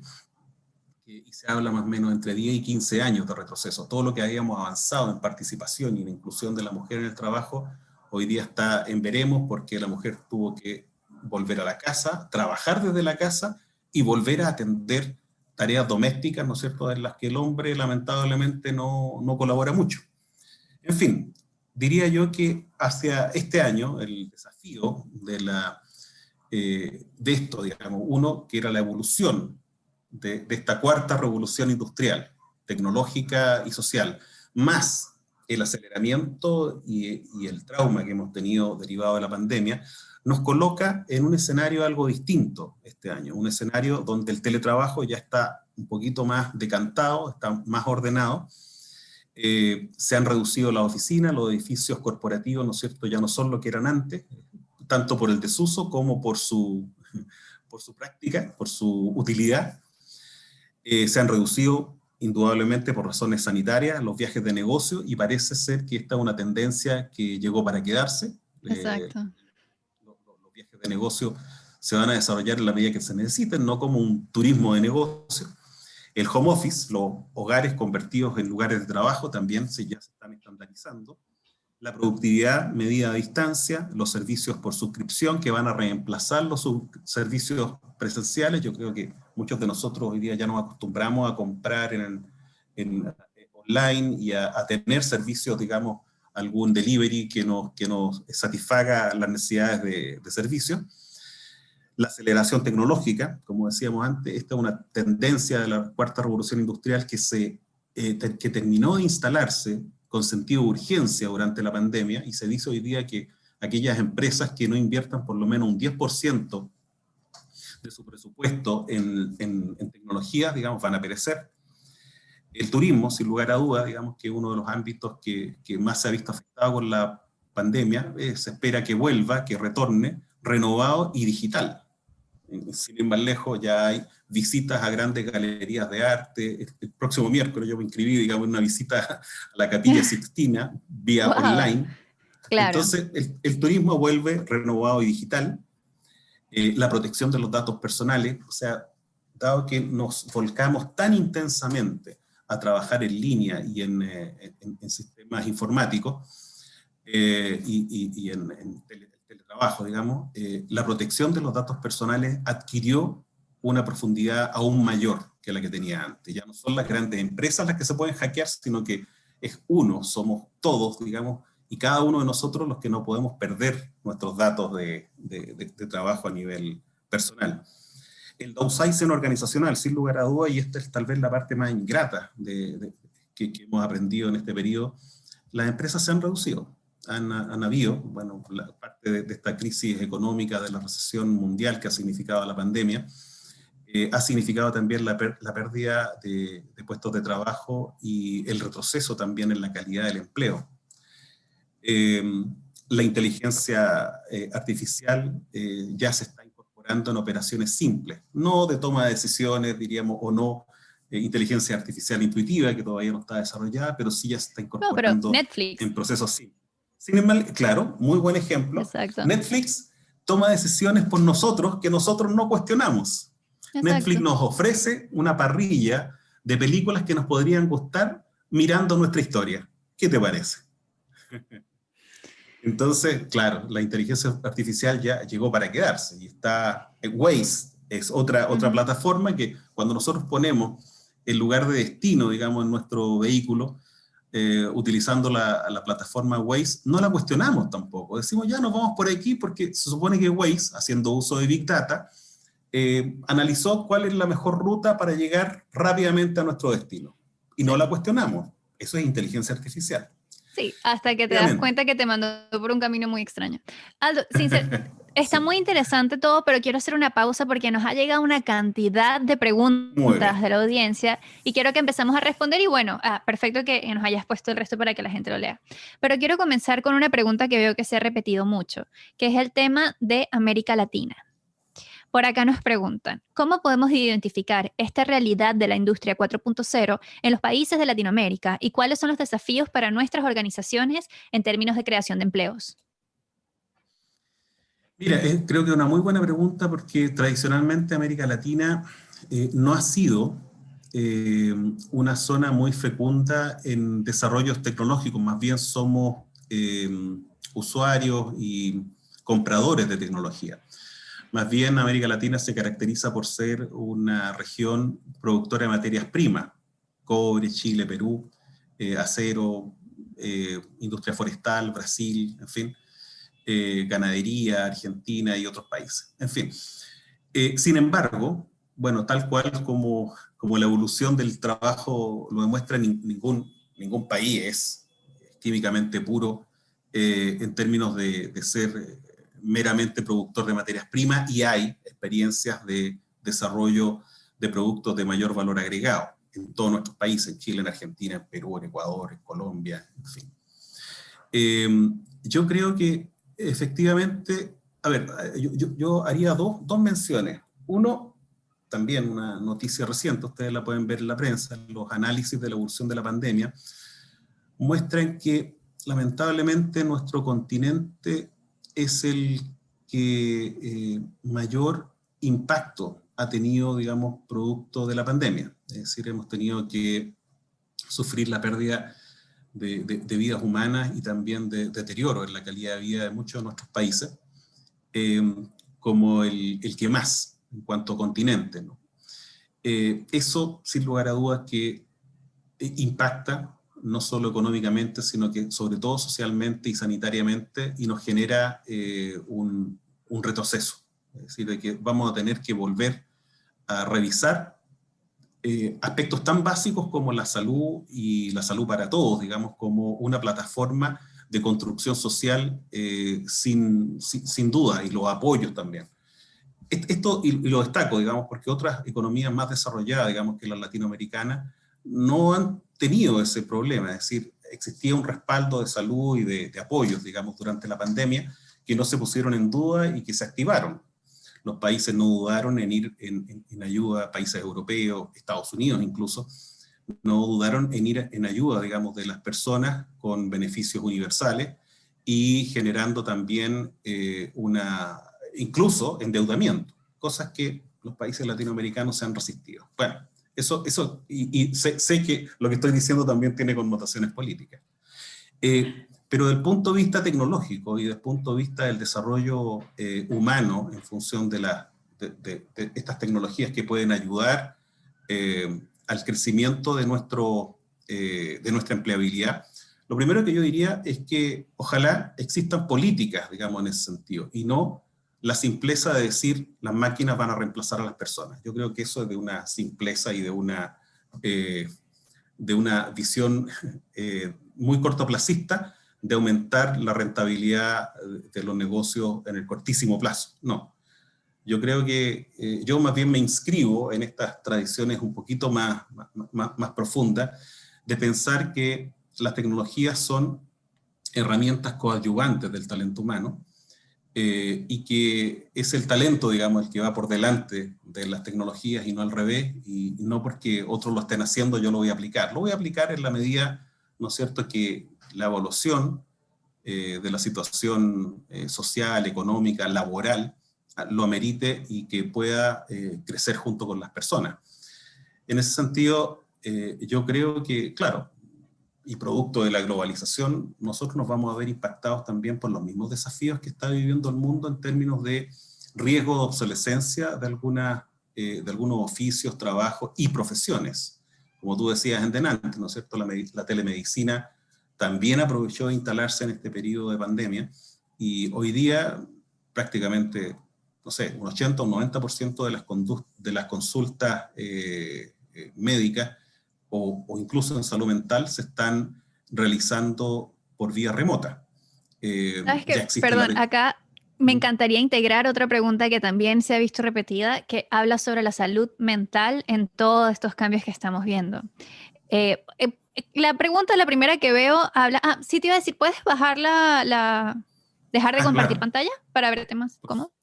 Speaker 3: y se habla más o menos entre 10 y 15 años de retroceso. Todo lo que habíamos avanzado en participación y en inclusión de la mujer en el trabajo, hoy día está en veremos, porque la mujer tuvo que volver a la casa, trabajar desde la casa y volver a atender tareas domésticas, ¿no es cierto?, en las que el hombre lamentablemente no colabora mucho. En fin, diría yo que hacia este año el desafío de esto, digamos, uno, que era la evolución de esta cuarta revolución industrial, tecnológica y social, más el aceleramiento y el trauma que hemos tenido derivado de la pandemia, nos coloca en un escenario algo distinto este año, un escenario donde el teletrabajo ya está un poquito más decantado, está más ordenado. Se han reducido las oficinas, los edificios corporativos, ¿no es cierto?, ya no son lo que eran antes, tanto por el desuso como por su práctica, por su utilidad. Se han reducido indudablemente por razones sanitarias los viajes de negocio, y parece ser que esta es una tendencia que llegó para quedarse.
Speaker 2: Exacto.
Speaker 3: Los viajes de negocio se van a desarrollar en la medida que se necesiten, no como un turismo de negocio. El home office, los hogares convertidos en lugares de trabajo, también ya se están estandarizando. La productividad medida a distancia, los servicios por suscripción que van a reemplazar los servicios presenciales. Yo creo que muchos de nosotros hoy día ya nos acostumbramos a comprar en online y a tener servicios, digamos, algún delivery que nos satisfaga las necesidades de servicio. La aceleración tecnológica, como decíamos antes, esta es una tendencia de la cuarta revolución industrial que terminó de instalarse con sentido de urgencia durante la pandemia, y se dice hoy día que aquellas empresas que no inviertan por lo menos un 10% de su presupuesto en tecnología, digamos, van a perecer. El turismo, sin lugar a dudas, digamos que es uno de los ámbitos que más se ha visto afectado con la pandemia. Se espera que vuelva, que retorne, renovado y digital. sin ir más lejos, ya hay visitas a grandes galerías de arte. El próximo miércoles yo me inscribí, digamos, en una visita a la Capilla Sixtina vía
Speaker 2: Wow,
Speaker 3: online.
Speaker 2: claro.
Speaker 3: Entonces, el turismo vuelve renovado y digital. La protección de los datos personales, o sea, dado que nos volcamos tan intensamente a trabajar en línea y en sistemas informáticos y en teletrabajo, digamos, la protección de los datos personales adquirió una profundidad aún mayor que la que tenía antes. Ya no son las grandes empresas las que se pueden hackear, sino que somos todos, digamos, y cada uno de nosotros los que no podemos perder nuestros datos de trabajo a nivel personal. El downsizing organizacional, sin lugar a dudas, y esta es tal vez la parte más ingrata que hemos aprendido en este periodo, las empresas se han reducido. Han habido, bueno, la parte de esta crisis económica, de la recesión mundial que ha significado la pandemia, ha significado también la pérdida de puestos de trabajo y el retroceso también en la calidad del empleo. La inteligencia artificial ya se está incorporando en operaciones simples, no de toma de decisiones, diríamos, o no inteligencia artificial intuitiva, que todavía no está desarrollada, pero sí ya se está
Speaker 2: No, pero
Speaker 3: incorporando
Speaker 2: Netflix.
Speaker 3: en procesos simples. Sin embargo, claro, muy buen ejemplo.
Speaker 2: Exacto.
Speaker 3: Netflix toma decisiones por nosotros que nosotros no cuestionamos.
Speaker 2: Exacto.
Speaker 3: Netflix nos ofrece una parrilla de películas que nos podrían gustar mirando nuestra historia. ¿Qué te parece? Entonces, claro, la inteligencia artificial ya llegó para quedarse y está Waze, es otra plataforma que cuando nosotros ponemos el lugar de destino, digamos, en nuestro vehículo, utilizando la plataforma Waze, no la cuestionamos tampoco. Decimos, ya nos vamos por aquí porque se supone que Waze, haciendo uso de Big Data, analizó cuál es la mejor ruta para llegar rápidamente a nuestro destino. Y no la cuestionamos. Eso es inteligencia artificial.
Speaker 2: Sí, hasta que te das cuenta que te mandó por un camino muy extraño. Aldo, está muy interesante todo, pero quiero hacer una pausa porque nos ha llegado una cantidad de preguntas de la audiencia y quiero que empezamos a responder y bueno, perfecto que nos hayas puesto el resto para que la gente lo lea. Pero quiero comenzar con una pregunta que veo que se ha repetido mucho, que es el tema de América Latina. Por acá nos preguntan, ¿cómo podemos identificar esta realidad de la industria 4.0 en los países de Latinoamérica y cuáles son los desafíos para nuestras organizaciones en términos de creación de empleos?
Speaker 3: Mira, creo que es una muy buena pregunta porque tradicionalmente América Latina no ha sido una zona muy fecunda en desarrollos tecnológicos, más bien somos usuarios y compradores de tecnología. Más bien, América Latina se caracteriza por ser una región productora de materias primas, cobre, Chile, Perú, acero, industria forestal, Brasil, en fin, ganadería, Argentina y otros países. En fin, sin embargo, bueno, tal cual como la evolución del trabajo lo demuestra, ningún país es químicamente puro en términos de ser meramente productor de materias primas, y hay experiencias de desarrollo de productos de mayor valor agregado en todos nuestros países, en Chile, en Argentina, en Perú, en Ecuador, en Colombia, en fin. Yo creo que efectivamente, a ver, yo haría dos menciones. Uno, también una noticia reciente, ustedes la pueden ver en la prensa, los análisis de la evolución de la pandemia muestran que lamentablemente nuestro continente es el que mayor impacto ha tenido, digamos, producto de la pandemia. Es decir, hemos tenido que sufrir la pérdida de vidas humanas y también de deterioro en la calidad de vida de muchos de nuestros países, como el que más en cuanto a continente, ¿no? Eso, sin lugar a dudas, que impacta no solo económicamente, sino que sobre todo socialmente y sanitariamente, y nos genera un retroceso. Es decir, de que vamos a tener que volver a revisar aspectos tan básicos como la salud y la salud para todos, digamos, como una plataforma de construcción social sin duda, y los apoyos también. Esto, y lo destaco, digamos, porque otras economías más desarrolladas, digamos, que las latinoamericanas, no han tenido ese problema. Es decir, existía un respaldo de salud y de apoyos, digamos, durante la pandemia, que no se pusieron en duda y que se activaron. los países no dudaron en ir en ayuda, países europeos, Estados Unidos incluso, no dudaron en ir en ayuda, digamos, de las personas con beneficios universales y generando también incluso endeudamiento, cosas que los países latinoamericanos se han resistido. Bueno, y sé que lo que estoy diciendo también tiene connotaciones políticas. Pero desde el punto de vista tecnológico y desde el punto de vista del desarrollo humano en función de estas tecnologías que pueden ayudar al crecimiento de nuestra empleabilidad, lo primero que yo diría es que ojalá existan políticas, digamos, en ese sentido, y no la simpleza de decir las máquinas van a reemplazar a las personas. Yo creo que eso es de una simpleza y de una visión muy cortoplacista de aumentar la rentabilidad de los negocios en el cortísimo plazo. No. Yo creo que yo más bien me inscribo en estas tradiciones un poquito más profundas de pensar que las tecnologías son herramientas coadyuvantes del talento humano y que es el talento, digamos, el que va por delante de las tecnologías y no al revés, y no porque otros lo estén haciendo yo lo voy a aplicar. Lo voy a aplicar en la medida, ¿no es cierto?, que la evolución de la situación social, económica, laboral, lo amerite y que pueda crecer junto con las personas. En ese sentido, yo creo que, claro, y producto de la globalización, nosotros nos vamos a ver impactados también por los mismos desafíos que está viviendo el mundo en términos de riesgo de obsolescencia de algunos oficios, trabajos y profesiones. Como tú decías en delante, ¿no es cierto?, la telemedicina también aprovechó de instalarse en este periodo de pandemia y hoy día prácticamente, no sé, un 80 o un 90% de las consultas médicas o incluso en salud mental se están realizando por vía remota.
Speaker 2: ¿Sabes qué? Perdón, acá me encantaría integrar otra pregunta que también se ha visto repetida, que habla sobre la salud mental en todos estos cambios que estamos viendo. La pregunta, la primera que veo, habla... sí te iba a decir, ¿puedes bajar dejar de compartir
Speaker 3: claro.
Speaker 2: pantalla para verte más cómodo?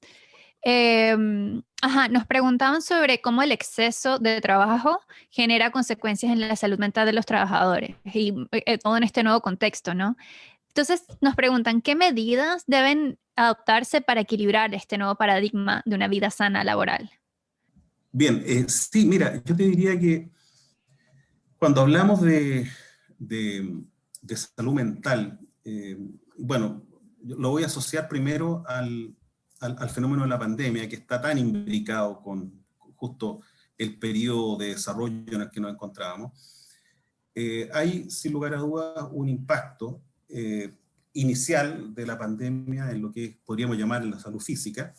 Speaker 2: Nos preguntaban sobre cómo el exceso de trabajo genera consecuencias en la salud mental de los trabajadores y todo en este nuevo contexto, ¿no? Entonces nos preguntan, ¿qué medidas deben adoptarse para equilibrar este nuevo paradigma de una vida sana laboral?
Speaker 3: Bien, sí, mira, yo te diría que cuando hablamos de salud mental, bueno, lo voy a asociar primero al fenómeno de la pandemia, que está tan imbricado con justo el periodo de desarrollo en el que nos encontrábamos. Hay, sin lugar a dudas, un impacto inicial de la pandemia en lo que podríamos llamar la salud física.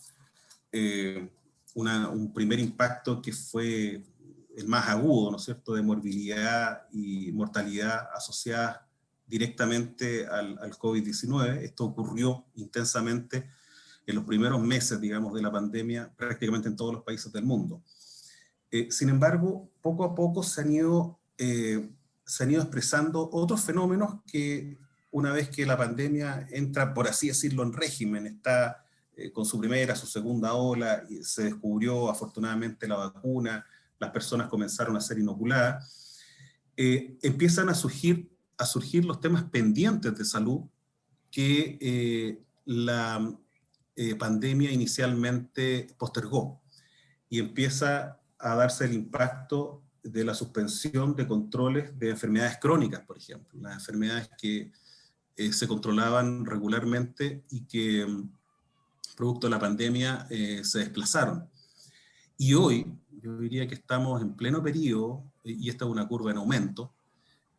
Speaker 3: Un primer impacto que fue el más agudo, ¿no es cierto?, de morbilidad y mortalidad asociadas directamente al COVID-19. Esto ocurrió intensamente en los primeros meses, digamos, de la pandemia, prácticamente en todos los países del mundo. Sin embargo, poco a poco se han ido expresando otros fenómenos que una vez que la pandemia entra, por así decirlo, en régimen, está con su primera, su segunda ola, y se descubrió afortunadamente la vacuna, las personas comenzaron a ser inoculadas, empiezan a surgir los temas pendientes de salud que la pandemia inicialmente postergó, y empieza a darse el impacto de la suspensión de controles de enfermedades crónicas, por ejemplo, las enfermedades que se controlaban regularmente y que producto de la pandemia se desplazaron. Y hoy, yo diría que estamos en pleno periodo, y esta es una curva en aumento,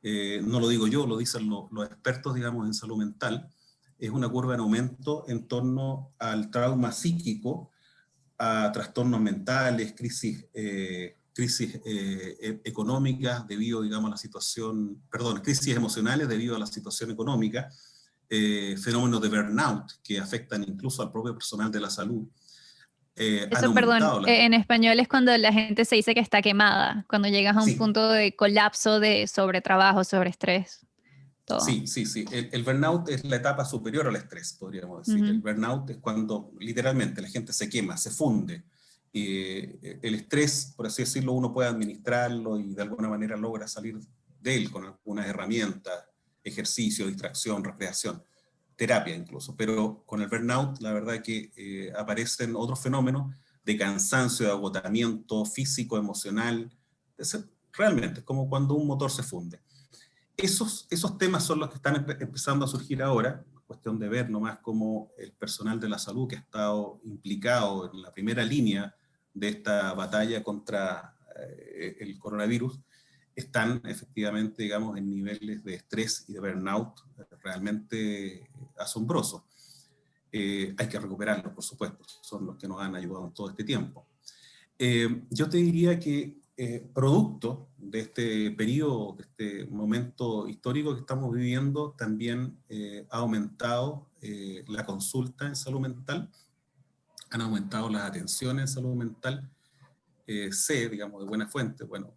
Speaker 3: no lo digo yo, lo dicen los expertos, digamos, en salud mental, es una curva en aumento en torno al trauma psíquico, a trastornos mentales, crisis económicas debido, digamos, a la situación, crisis emocionales debido a la situación económica, fenómenos de burnout que afectan incluso al propio personal de la salud.
Speaker 2: Eso, perdón, en español es cuando la gente se dice que está quemada, cuando llegas a un punto de colapso, de sobretrabajo, sobreestrés. todo.
Speaker 3: Sí, sí, sí. El burnout es la etapa superior al estrés, podríamos decir.
Speaker 2: Ujú.
Speaker 3: El burnout es cuando literalmente la gente se quema, se funde. El estrés, por así decirlo, uno puede administrarlo y de alguna manera logra salir de él con algunas herramientas, ejercicio, distracción, recreación, terapia incluso. Pero con el burnout, la verdad es que aparecen otros fenómenos de cansancio, de agotamiento físico, emocional. Realmente es como cuando un motor se funde. Esos temas son los que están empezando a surgir ahora, cuestión de ver nomás cómo el personal de la salud que ha estado implicado en la primera línea de esta batalla contra el coronavirus, están efectivamente, digamos, en niveles de estrés y de burnout realmente asombrosos. Hay que recuperarlos, por supuesto, son los que nos han ayudado en todo este tiempo. Yo te diría que producto de este periodo, de este momento histórico que estamos viviendo, también ha aumentado la consulta en salud mental, han aumentado las atenciones en salud mental. Sé, digamos, de buena fuente, bueno,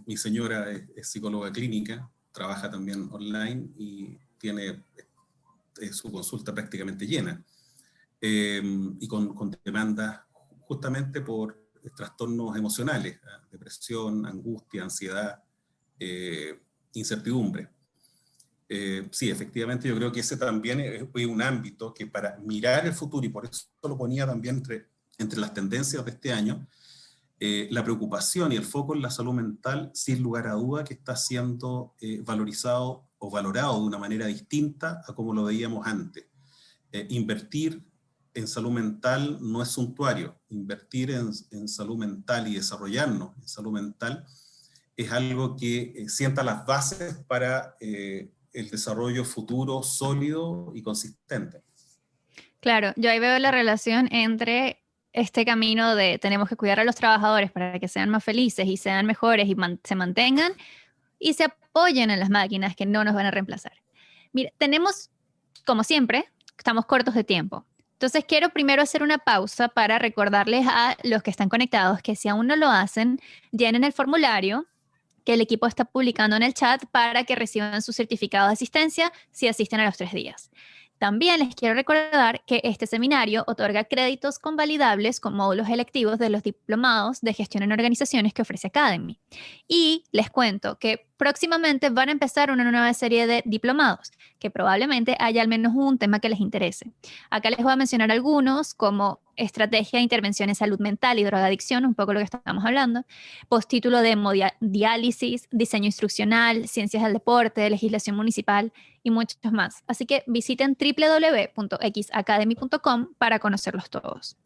Speaker 3: mi señora es psicóloga clínica, trabaja también online y tiene su consulta prácticamente llena. Y con demandas justamente por trastornos emocionales, ¿eh? Depresión, angustia, ansiedad, incertidumbre. Sí, efectivamente yo creo que ese también es un ámbito que para mirar el futuro, y por eso lo ponía también entre las tendencias de este año, la preocupación y el foco en la salud mental, sin lugar a duda que está siendo valorizado o valorado de una manera distinta a como lo veíamos antes. Invertir en salud mental no es suntuario. Invertir en salud mental y desarrollarnos en salud mental es algo que sienta las bases para el desarrollo futuro sólido y consistente.
Speaker 2: Claro, yo ahí veo la relación entre este camino de tenemos que cuidar a los trabajadores para que sean más felices y sean mejores y se mantengan y se apoyen en las máquinas que no nos van a reemplazar. Mira, tenemos, como siempre, estamos cortos de tiempo. Entonces quiero primero hacer una pausa para recordarles a los que están conectados que si aún no lo hacen, llenen el formulario que el equipo está publicando en el chat para que reciban su certificado de asistencia si asisten a los 3 días. También les quiero recordar que este seminario otorga créditos convalidables con módulos electivos de los diplomados de gestión en organizaciones que ofrece Academy. Y les cuento que próximamente van a empezar una nueva serie de diplomados, que probablemente haya al menos un tema que les interese. Acá les voy a mencionar algunos como estrategia de intervención en salud mental y drogadicción, un poco lo que estamos hablando, postítulo de hemodiálisis, diseño instruccional, ciencias del deporte, legislación municipal y muchos más. Así que visiten www.xacademy.com para conocerlos todos.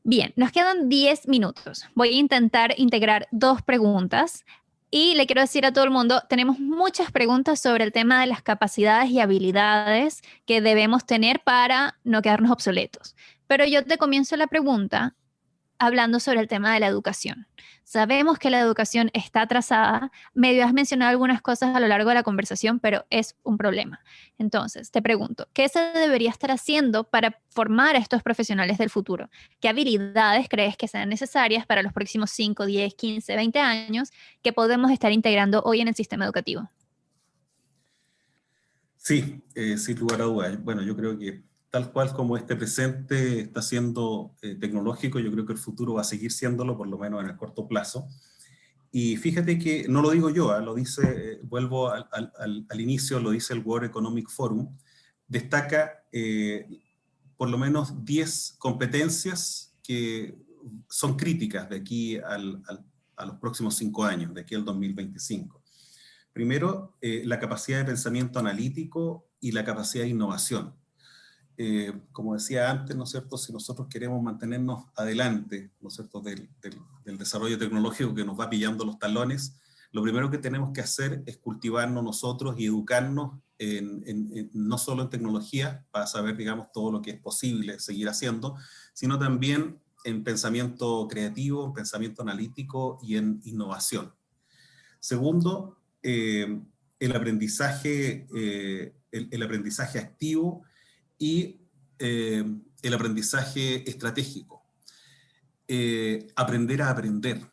Speaker 2: Bien, nos quedan 10 minutos. Voy a intentar integrar 2 preguntas y le quiero decir a todo el mundo, tenemos muchas preguntas sobre el tema de las capacidades y habilidades que debemos tener para no quedarnos obsoletos. Pero yo te comienzo la pregunta hablando sobre el tema de la educación. Sabemos que la educación está atrasada. Medio has mencionado algunas cosas a lo largo de la conversación, pero es un problema. Entonces, te pregunto, ¿qué se debería estar haciendo para formar a estos profesionales del futuro? ¿Qué habilidades crees que sean necesarias para los próximos 5, 10, 15, 20 años que podemos estar integrando hoy en el sistema educativo?
Speaker 3: Sí, sin lugar a dudas. Bueno, yo creo que tal cual como este presente está siendo tecnológico, yo creo que el futuro va a seguir siéndolo, por lo menos en el corto plazo. Y fíjate que no lo digo yo, lo dice, vuelvo al inicio, lo dice el World Economic Forum, destaca por lo menos 10 competencias que son críticas de aquí a los próximos 5 años, de aquí al 2025. Primero, la capacidad de pensamiento analítico y la capacidad de innovación. Como decía antes, ¿no es cierto?, si nosotros queremos mantenernos adelante, ¿no es cierto?, del desarrollo tecnológico que nos va pillando los talones, lo primero que tenemos que hacer es cultivarnos nosotros y educarnos no solo en tecnología, para saber, digamos, todo lo que es posible seguir haciendo, sino también en pensamiento creativo, en pensamiento analítico y en innovación. Segundo, el aprendizaje activo y el aprendizaje estratégico. Aprender a aprender.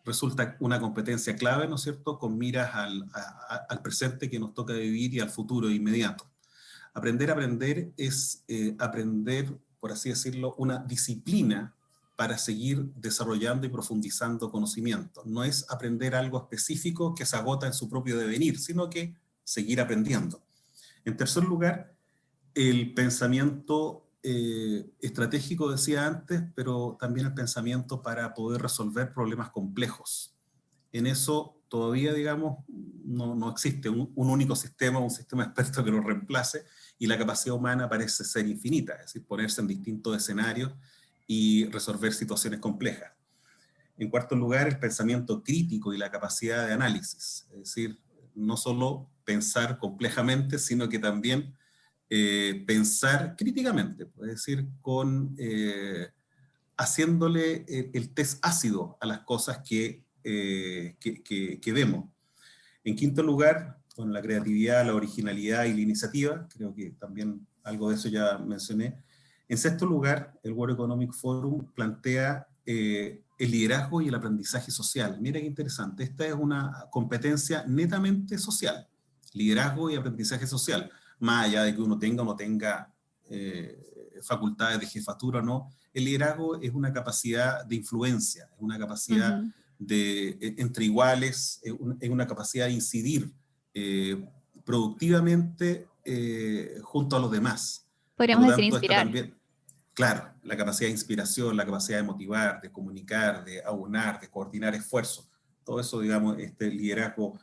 Speaker 3: resulta una competencia clave, ¿no es cierto?, con miras al presente que nos toca vivir y al futuro inmediato. Aprender a aprender es aprender, por así decirlo, una disciplina para seguir desarrollando y profundizando conocimiento. No es aprender algo específico que se agota en su propio devenir, sino que seguir aprendiendo. En tercer lugar, el pensamiento estratégico, decía antes, pero también el pensamiento para poder resolver problemas complejos. En eso todavía, digamos, no existe un único sistema, un sistema experto que lo reemplace, y la capacidad humana parece ser infinita, es decir, ponerse en distintos escenarios y resolver situaciones complejas. En cuarto lugar, el pensamiento crítico y la capacidad de análisis, es decir, no solo pensar complejamente, sino que también pensar críticamente, es decir, haciéndole el test ácido a las cosas que vemos. En quinto lugar, con la creatividad, la originalidad y la iniciativa, creo que también algo de eso ya mencioné. En sexto lugar, el World Economic Forum plantea el liderazgo y el aprendizaje social. Mira qué interesante, esta es una competencia netamente social, liderazgo y aprendizaje social, más allá de que uno tenga o no tenga facultades de jefatura o no. El liderazgo es una capacidad de influencia, es una capacidad entre iguales, es una capacidad de incidir productivamente junto a los demás.
Speaker 2: Podríamos
Speaker 3: Por lo
Speaker 2: decir
Speaker 3: tanto,
Speaker 2: inspirar.
Speaker 3: También, claro, la capacidad de inspiración, la capacidad de motivar, de comunicar, de aunar, de coordinar esfuerzos. Todo eso, digamos, este liderazgo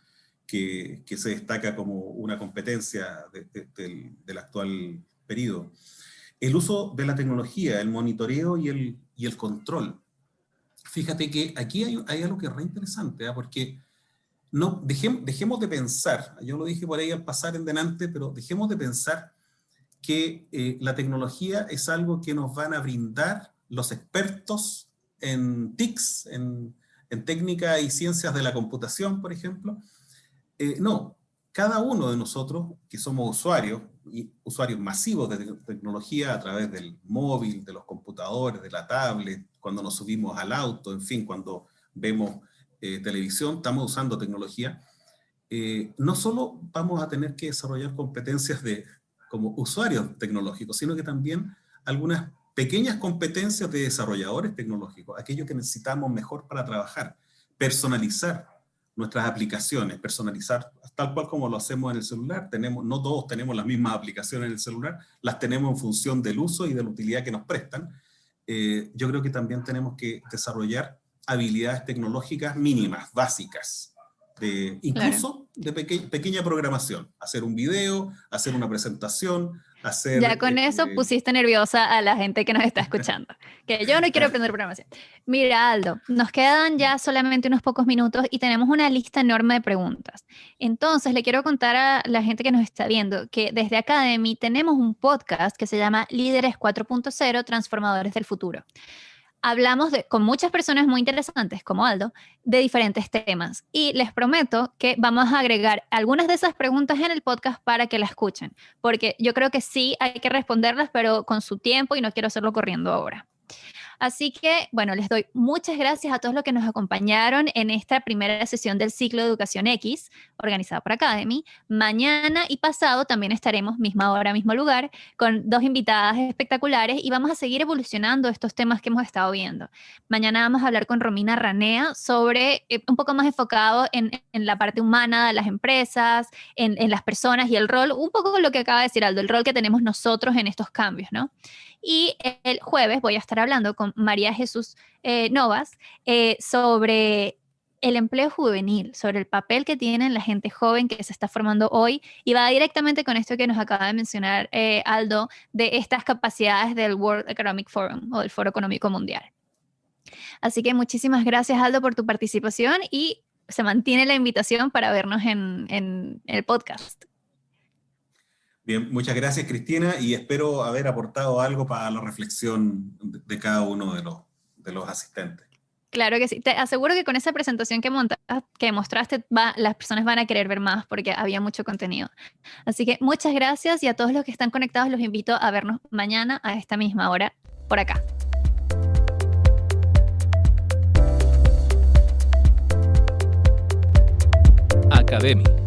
Speaker 3: que se destaca como una competencia del actual periodo. El uso de la tecnología, el monitoreo y el control. Fíjate que aquí hay algo que es re interesante, ¿eh? Porque no, dejemos de pensar, yo lo dije por ahí al pasar en delante, pero dejemos de pensar que la tecnología es algo que nos van a brindar los expertos en TICs, en técnica y ciencias de la computación, por ejemplo. No, cada uno de nosotros que somos usuarios, y usuarios masivos de tecnología a través del móvil, de los computadores, de la tablet, cuando nos subimos al auto, en fin, cuando vemos televisión, estamos usando tecnología. No solo vamos a tener que desarrollar competencias como usuarios tecnológicos, sino que también algunas pequeñas competencias de desarrolladores tecnológicos, aquello que necesitamos mejor para trabajar, personalizar nuestras aplicaciones, personalizar tal cual como lo hacemos en el celular. No todos tenemos las mismas aplicaciones en el celular, las tenemos en función del uso y de la utilidad que nos prestan. Yo creo que también tenemos que desarrollar habilidades tecnológicas mínimas, básicas, incluso de pequeña programación, hacer un video, hacer una presentación, hacer...
Speaker 2: Ya con eso pusiste nerviosa a la gente que nos está escuchando, que yo no quiero aprender programación. Mira, Aldo, nos quedan ya solamente unos pocos minutos y tenemos una lista enorme de preguntas. Entonces, le quiero contar a la gente que nos está viendo que desde Academy tenemos un podcast que se llama Líderes 4.0, Transformadores del Futuro. Hablamos con muchas personas muy interesantes, como Aldo, de diferentes temas. Y les prometo que vamos a agregar algunas de esas preguntas en el podcast para que la escuchen, porque yo creo que sí hay que responderlas, pero con su tiempo y no quiero hacerlo corriendo ahora. Así que, bueno, les doy muchas gracias a todos los que nos acompañaron en esta primera sesión del ciclo de Educación X, organizada por Academy. Mañana y pasado también estaremos, misma hora, mismo lugar, con dos invitadas espectaculares y vamos a seguir evolucionando estos temas que hemos estado viendo. Mañana vamos a hablar con Romina Ranea sobre, un poco más enfocado en la parte humana de las empresas, en las personas y el rol, un poco lo que acaba de decir Aldo, el rol que tenemos nosotros en estos cambios, ¿no? Y el jueves voy a estar hablando con María Jesús Novas sobre el empleo juvenil, sobre el papel que tiene la gente joven que se está formando hoy, y va directamente con esto que nos acaba de mencionar Aldo, de estas capacidades del World Economic Forum o del Foro Económico Mundial. Así que muchísimas gracias, Aldo, por tu participación y se mantiene la invitación para vernos en el podcast.
Speaker 3: Bien, muchas gracias, Cristina, y espero haber aportado algo para la reflexión de cada uno de los asistentes.
Speaker 2: Claro que sí. Te aseguro que con esa presentación que mostraste, las personas van a querer ver más porque había mucho contenido. Así que muchas gracias, y a todos los que están conectados los invito a vernos mañana a esta misma hora por acá.
Speaker 1: Academy.